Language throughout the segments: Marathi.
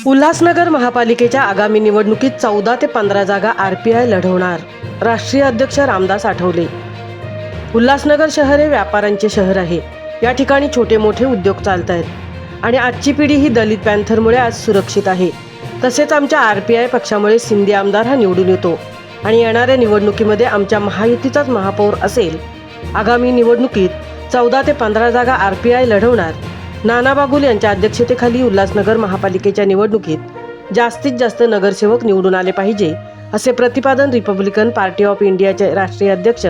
उल्हासनगर महापालिकेच्या आगामी निवडणुकीत 14 ते 15 जागा RPI लढवणार. राष्ट्रीय अध्यक्ष रामदास आठवले. उल्हासनगर शहर हे व्यापाऱ्यांचे शहर आहे. या ठिकाणी छोटे मोठे उद्योग चालत आहेत आणि आजची पिढी ही दलित पॅन्थरमुळे आज सुरक्षित आहे. तसेच आमच्या RPI पक्षामुळे सिंधी आमदार हा निवडून येतो आणि येणाऱ्या निवडणुकीमध्ये आमच्या महायुतीचाच महापौर असेल. आगामी निवडणुकीत 14 ते 15 जागा RPI लढवणार. नाना बागुल यांच्या अध्यक्षतेखाली उल्हासनगर महापालिकेच्या निवडणुकीत जास्तीत जास्त नगरसेवक निवडून आले पाहिजे, असे प्रतिपादन रिपब्लिकन पार्टी ऑफ इंडियाचे राष्ट्रीय अध्यक्ष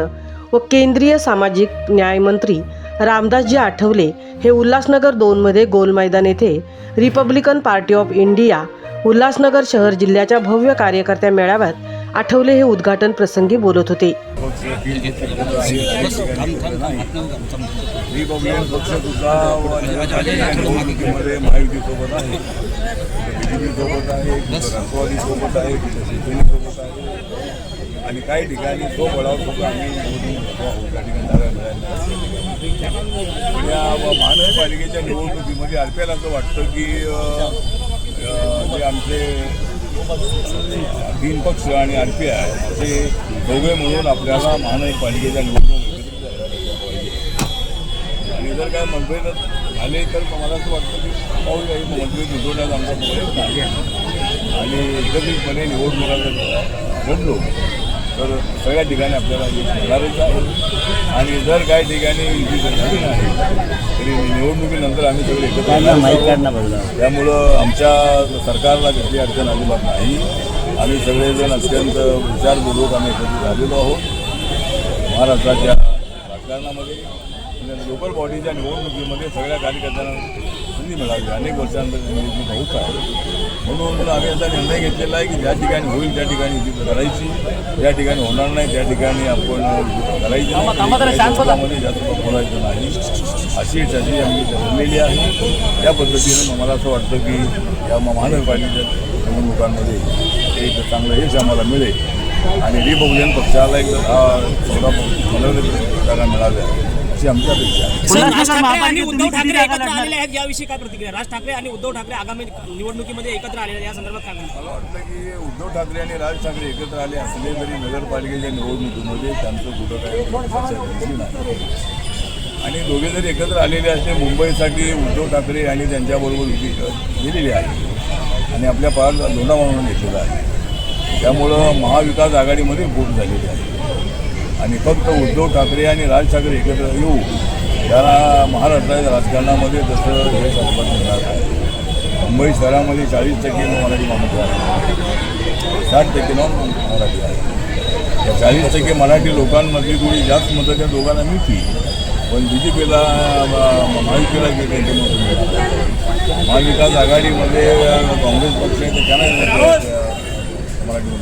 व केंद्रीय सामाजिक न्याय मंत्री रामदासजी आठवले हे उल्हासनगर 2 मध्ये गोल मैदान येथे Republican party of India Ulhasnagar शहर जिल्ह्याच्या भव्य कार्यकर्त्या मेळाव्यात आठवले हे उद्घाटन प्रसंगी बोलत होते. रिपब्लिकन पक्ष सुद्धा निवडणुकीमध्ये महायुतीसोबत आहे, बीजेपीसोबत आहे, राष्ट्रवादीसोबत आहे, शिवसेनेसोबत आहे आणि काही ठिकाणी तो बळाव सुद्धा आम्ही त्या ठिकाणी या महानगरपालिकेच्या निवडणुकीमध्ये RPI असं वाटतं की जे आमचे 3 पक्ष आणि RPI असे दोघे मिळून आपल्याला महानगरपालिकेच्या निवडणूक आणि जर काय मतभेद झाले तर मला असं वाटतं की पाहूया मतभेद उठवण्यात आमचा प्रयत्न आहे आणि एकत्रितपणे निवडणुका घडलो तर सगळ्या ठिकाणी आपल्याला मिळणारच आहे आणि जर काही ठिकाणी युती झाली नाही तरी निवडणुकीनंतर आम्ही सगळे एकत्र. त्यामुळं आमच्या सरकारला कसली अडचण अजिबात नाही. आम्ही सगळेजण अत्यंत विचारपूर्वक आम्ही एकत्रित झालेलो आहोत. महाराष्ट्राच्या राजकारणामध्ये लोकल बॉडीच्या निवडणुकीमध्ये सगळ्या कार्यकर्त्यांना संधी मिळावी. अनेक वर्षांतर निवडणूक होत आहे म्हणून आम्ही असा निर्णय घेतलेला आहे की ज्या ठिकाणी होईल त्या ठिकाणी युती करायची, ज्या ठिकाणी होणार नाही त्या ठिकाणी आपण करायची नाही, जास्त बोलायचं नाही अशी त्याची आम्ही ठरवलेली आहे. त्या पद्धतीनं मला असं वाटतं की या महानगरपालिकेच्या निवडणुकांमध्ये एक चांगलं यश आम्हाला मिळेल आणि रिपब्लिकन पक्षाला एक 14 जागा मिळाव्या अशी आमची अपेक्षा आहे. राज ठाकरे आणि उद्धव ठाकरे एकत्र आलेले आहेत, याविषयी काय प्रतिक्रिया? राज ठाकरे आणि उद्धव ठाकरे आगामी निवडणुकीमध्ये एकत्र आलेले या संदर्भात काय म्हणतात? मला वाटतं की उद्धव ठाकरे आणि राज ठाकरे एकत्र आले असले तरी नगरपालिकेच्या निवडणुकीमध्ये त्यांचं कुठं काही नाही आणि दोघे जरी एकत्र आलेले असले मुंबईसाठी उद्धव ठाकरे आणि त्यांच्याबरोबर युती केलेली आहे आणि आपल्या पायात लोंढा म्हणून घेतलेला आहे. त्यामुळं महाविकास आघाडीमध्ये फूट झालेली आहे आणि फक्त उद्धव ठाकरे आणि राज ठाकरे एकत्र येऊ त्याला महाराष्ट्राच्या राजकारणामध्ये जसं हे सर्वात मिळणार आहे. मुंबई शहरामध्ये 40% मराठी माणूस आहे, 60% नॉन मराठी आहे. या 40% मराठी लोकांमधली थोडी जास्त मतं त्या दोघांना मिळतील पण BJPला महायुतीला जे त्यांचे मतं मिळतात. महाविकास आघाडीमध्ये काँग्रेस पक्ष आहे तर त्यांना मराठी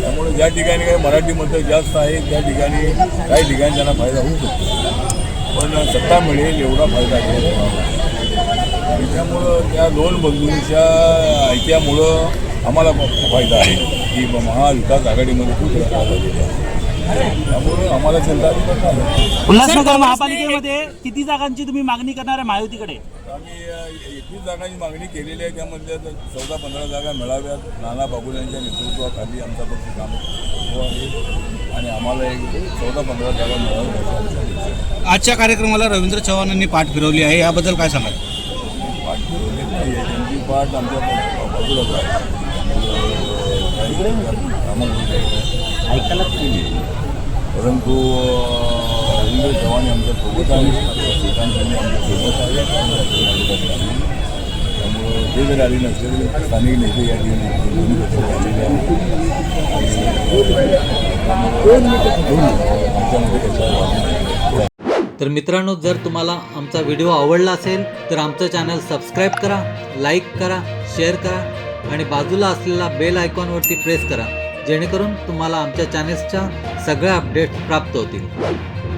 त्यामुळे ज्या ठिकाणी काही मराठी मतं जास्त आहेत त्या ठिकाणी काही ठिकाणी त्यांना फायदा होऊ शकतो पण सत्ता मिळेल एवढा फायदा घेत आणि त्यामुळं त्या 2 बंधूंच्या ऐक्यामुळं आम्हाला फायदा आहे की महाविकास आघाडीमध्ये खूप सत्ता झालेली आहे. त्यामुळं आम्हाला चिंता नाही. उल्हासनगर महापालिकेमध्ये किती जागांची तुम्ही मागणी करणार आहे महायुतीकडे? आम्ही 21 जागांची मागणी केलेली आहे. त्यामध्ये 14-15 जागा मिळाव्यात. नाना बागुल यांच्या नेतृत्वाखाली आमचा पक्ष काम करतो आहे आणि आम्हाला एक 14-15 जागा मिळाव्यात. आजच्या कार्यक्रमाला रवींद्र चव्हाणांनी पाठ फिरवली आहे, याबद्दल काय सांगाल? पाठ फिरवली नाही आहे, त्यांची पाठ आमच्या बाजूलाच आहे. परंतु रवींद्र चव्हाण आमच्या सोबत आहे, श्रीकांत आमच्या सोबत आहे. त्यामुळं ते जरी आले नसले तरी स्थानिक नेते या ठिकाणी आलेले आहेत. तर मित्रांनो, जर तुम्हाला आमचा व्हिडिओ आवडला असेल तर आमचं चॅनल सबस्क्राईब करा, लाईक करा, शेअर करा आणि बाजूला असलेला बेल आयकॉनवरती प्रेस करा जेणेकरून तुम्हाला आमच्या चॅनेल्सच्या सगळ्या अपडेट्स प्राप्त होतील.